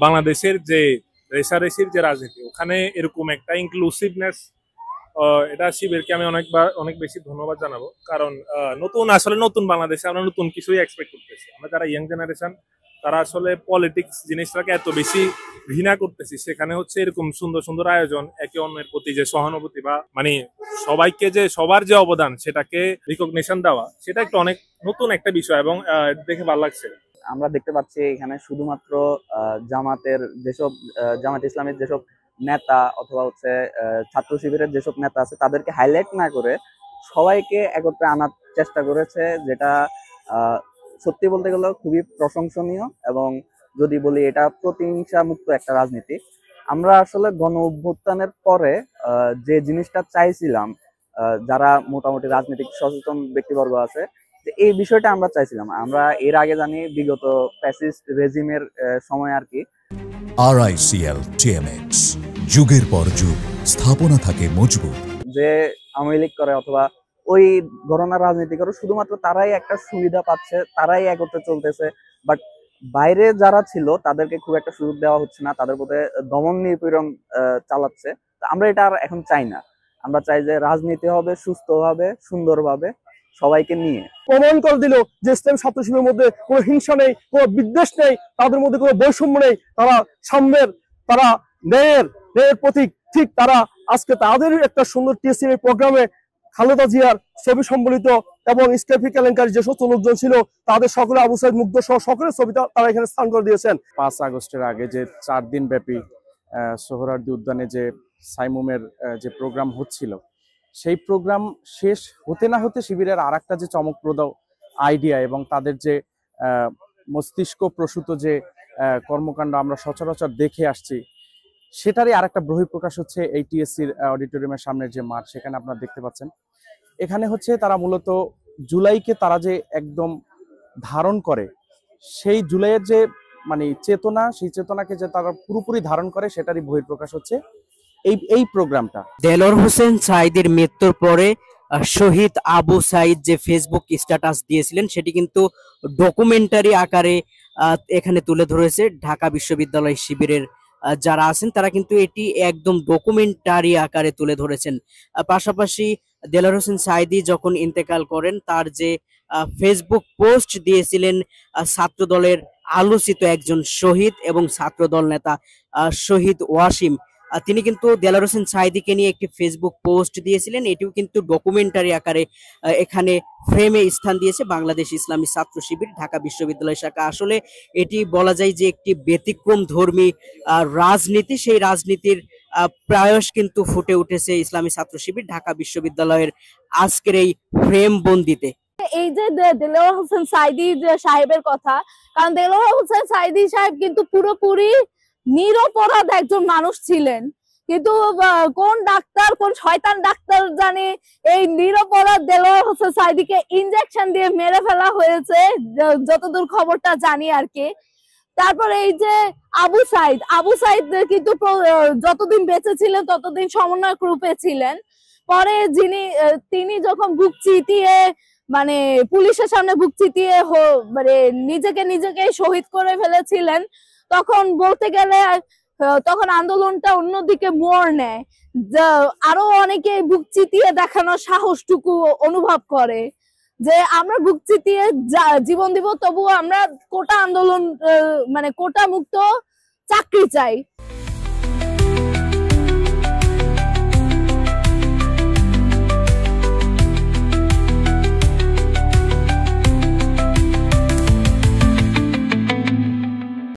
বাংলাদেশের যে রেসারেসির যে রাজনীতি, ওখানে এরকম একটা ইনক্লুসিভনেস, এটা শিবিরকে আমি অনেক বেশি ধন্যবাদ জানাবো। কারণ নতুন বাংলাদেশে আমরা নতুন কিছুই এক্সপেক্ট করতেছি। আমরা যারা ইয়াং জেনারেশন, তারা আসলে পলিটিক্স জিনিসটাকে এত বেশি ঘৃণা করতেছি, সেখানে হচ্ছে এরকম সুন্দর সুন্দর আয়োজন, একে অন্যের প্রতি যে সহানুভূতি বা মানে সবাইকে যে সবার যে অবদান সেটাকে রিকগনিশন দেওয়া, সেটা একটা অনেক নতুন একটা বিষয় এবং দেখে ভালো লাগছে। আমরা দেখতে পাচ্ছি এখানে শুধুমাত্র জামাত ইসলামের যেসব নেতা অথবা হচ্ছে ছাত্র শিবিরের যেসব নেতা আছে তাদেরকে হাইলাইট না করে সবাইকে একত্রে আনার চেষ্টা করেছে, যেটা সত্যি বলতে গেলে খুবই প্রশংসনীয়। এবং যদি বলি এটা প্রতিহিংসা মুক্ত একটা রাজনীতি। আমরা আসলে গণ অভ্যুত্থানের পরে যে জিনিসটা চাইছিলাম, যারা মোটামুটি রাজনৈতিক সচেতন ব্যক্তিবর্গ আছে, এই বিষয়টা আমরা চাইছিলাম। আমরা এর আগে জানি বিগত ফ্যাসিস্ট রেজিমের সময় আর কি RICL TMX যুগের পর যুগ স্থাপনা থাকে মজবুত, যে আওয়ামী লীগ করে অথবা ওই ঘরানার রাজনীতি করে শুধুমাত্র তারাই একটা সুবিধা পাচ্ছে, তারাই একত্রে চলতেছে। বাট বাইরে যারা ছিল তাদেরকে খুব একটা সুযোগ দেওয়া হচ্ছে না, তাদের প্রতি দমন নিপীড়ন চালাচ্ছে। আমরা এটা আর এখন চাই না। আমরা চাই যে রাজনীতি হবে সুস্থভাবে, সুন্দরভাবে, সবাইকে নিয়ে। প্রমাণ করে দিল যে ইসলামী ছাত্র শিবিরের মধ্যে কোনো হিংসা নেই, কোনো বিদ্বেষ নেই, তাদের মধ্যে কোনো বৈষম্য নেই। তারা সাম্যের, তারা ন্যায়ের প্রতীক। ঠিক তারা আজকে তাদের একটা সুন্দর টিএসসি প্রোগ্রামে খালেদা জিয়ার ছবি সম্বলিত এবং স্টেফি কেলেঙ্কারি যে সমস্ত লোকজন ছিল তাদের সকলে, আবু সাইদ মুগ্ধ সহ সকলের ছবিটা তারা এখানে স্থান করে দিয়েছেন। 5 আগস্টের আগে যে 4 দিন ব্যাপী সোহরাওয়ার্দী উদ্যানে যে সাইমুমের যে প্রোগ্রাম হচ্ছিল, সেই প্রোগ্রাম শেষ হতে না হতে শিবিরের আর একটা যে চমকপ্রদ আইডিয়া এবং তাদের যে মস্তিষ্ক প্রসূত যে কর্মকাণ্ড আমরা সচরাচর দেখে আসছি, সেটারই আর একটা বহিঃপ্রকাশ হচ্ছে এই টিএসসির অডিটোরিয়ামের সামনের যে মাঠ, সেখানে আপনারা দেখতে পাচ্ছেন। এখানে হচ্ছে তারা মূলত জুলাইকে তারা যে একদম ধারণ করে, সেই জুলাইয়ের যে মানে চেতনা, সেই চেতনাকে যে তারা পুরোপুরি ধারণ করে, সেটারই বহিঃপ্রকাশ হচ্ছে এই প্রোগ্রামটা। দেলোয়ার হোসেন সাঈদীর মৃত্যুর পরে শহীদ আবু সাঈদ যে ফেসবুক স্ট্যাটাস দিয়েছিলেন, সেটি কিন্তু ডকুমেন্টারি আকারে এখানে তুলে ধরেছে ঢাকা বিশ্ববিদ্যালয় শিবিরের যারা আছেন, তারা কিন্তু এটি একদম ডকুমেন্টারি আকারে তুলে ধরেছেন। পাশাপাশি দেলোয়ার হোসেন সাঈদী যখন ইন্তেকাল করেন, তার যে ফেসবুক পোস্ট দিয়েছিলেন ছাত্র দলের আলোচিত একজন শহীদ এবং ছাত্রদল নেতা শহীদ ওয়াসিম, তিনি কিন্তু দেলোয়ার হোসেন সাঈদীকে নিয়ে একটি ফেসবুক পোস্ট দিয়েছিলেন। এটিও কিন্তু ডকুমেন্টারি আকারে এখানে ফ্রেমে স্থান দিয়েছে বাংলাদেশ ইসলামী ছাত্র শিবির ঢাকা বিশ্ববিদ্যালয় শাখা। আসলে এটি বলা যায় যে একটি ব্যতিক্রম ধর্মী রাজনীতি, সেই রাজনীতির প্রয়াস কিন্তু ফুটে উঠেছে ইসলামী ছাত্র শিবির ঢাকা বিশ্ববিদ্যালয়ের আজকের এই ফ্রেম বন্দিতে। এই যে দেলোয়ার হোসেন সাঈদী সাহেবের কথা, কারণ দেলোয়ার হোসেন সাঈদী সাহেব কিন্তু পুরোপুরি নিরপরাধ একজন মানুষ ছিলেন, কিন্তু কোন ডাক্তার, কোন শয়তান ডাক্তার জানে এই নিরপরাধ দেলোয়ার হোসেন সাঈদীকে ইনজেকশন দিয়ে মেরে ফেলা হয়েছে, যতদূর খবরটা জানি আর কি। তারপরে এই যে আবু সাঈদ কিন্তু যতদিন বেঁচে ছিলেন ততদিন সমন্বয়ক রূপে ছিলেন। পরে তিনি যখন বুক চিতিয়ে, মানে পুলিশের সামনে বুক চিতিয়ে মানে নিজেকে শহীদ করে ফেলেছিলেন, তখন বলতে গেলে তখন আন্দোলনটা অন্যদিকে মোড় নেয়। আরো অনেকে বুক চিতিয়ে দেখানোর সাহসটুকু অনুভব করে যে আমরা বুক চিতিয়ে জীবন দিব, তবুও আমরা কোটা আন্দোলন মানে কোটা মুক্ত চাকরি চাই।